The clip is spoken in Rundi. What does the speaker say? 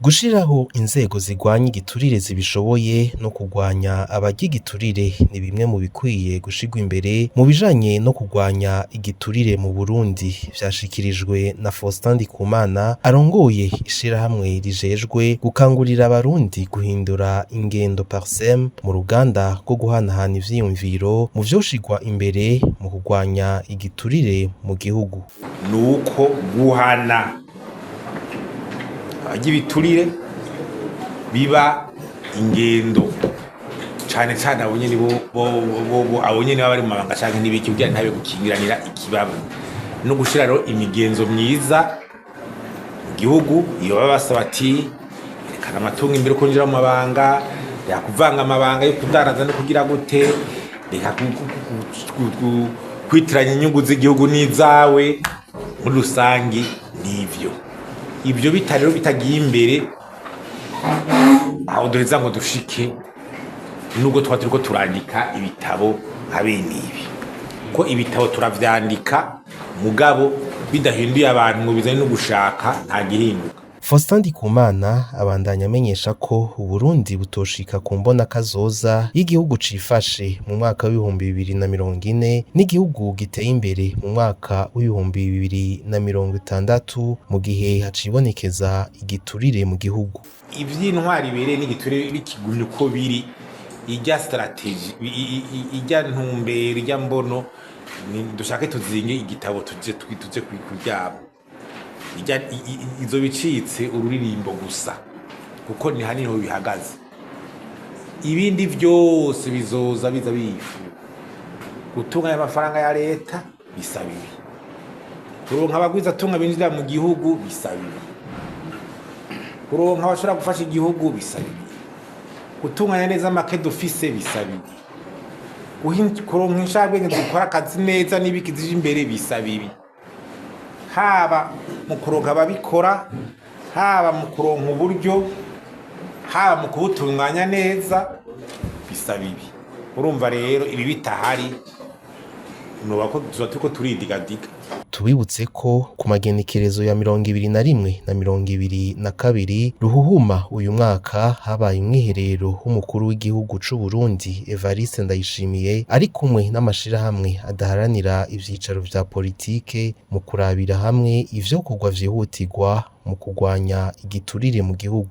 Gushiraho inzego zigwanya igiturire zibishoboye no kugwanya abarya igiturire ni bimwe mu bikwiye gushirwa imbere mu bijanye no kugwanya igiturire mu Burundi, vyashikirijwe na Faustin Ndikumana arongoye ishirahamwe rijejwe gukangurira abarundi guhindura ingendo Parsem mu ruganda rwo guhanahana ivyiyumviro mu vyoshirwa imbere mu kugwanya igiturire mu gihugu. Nuko guhana igiturire biba ingendo cane cane abo nyene abo nyene bari mu mabanga canke n'ibiki kugira ntabe gukingiranira ikibaba no gushira rero imigenzo myiza mu gihugu. Iyo baba basaba ati rekana amatungo imbere kunjira mu mabanga, yakuvanga amabanga yo kudaraza no kugira gute, reka kwitiranya inyungu z'igihugu n'izawe muri rusangi. Nivyo ibyo bitarero bitagiye imbere aho duheza ngo dushike nubwo turiko turandika ibitabo nka bene ibi, ko ibitabo turavyandika mugabo bidahinduye abantu ngo bizane no gushaka nta gihinduka. Faustin Ndikumana abandanya amenyesha ko Uburundi butoshika ku mbona kazoza y'igihugu cifashe mu mwaka w'2040 n'igihugu giteye imbere mu mwaka w'2060 mu gihe hacibonekeza igiturire mu gihugu. Ivy'intwari bere n'igiturire bikigumye uko biri, ijya strategy ijya ntumbere ijya mbono dushake tuzinge igitabo tuje kuryama izo bicitse ururirimbo gusa, kuko ni haniho bihagaze. Ibindi vyose bizoza biza bifu gutunganya amafaranga ya leta bisabibi, kuronka abagwiza tunga binjira mu gihugu bisabibi, kuronka abashobora gufasha igihugu bisabibi, gutunganya neza make d'office bisabibi, kuronka inshabwenge zikora akazi neza n'ibiki zije imbere bisabibi, haba mu kuronka ababikora, haba mu kuronka uburyo, haba mu kubutunganya neza bisabibi. Urumva rero ibi bitahari nuba ko turiko turidigadiga. Tubibutse ko ku magenekerezo ya 21 na 22 Ruhuhuma uyu mwaka habaye umwiherero w'umukuru w'igihugu c'u Burundi Evariste Ndayishimiye ari kumwe n'amashirahamwe adaharanira ivyicaro vya politike mu kurabira hamwe ivyo kugwa vyihutirwa mu kugwanya igiturire mu gihugu.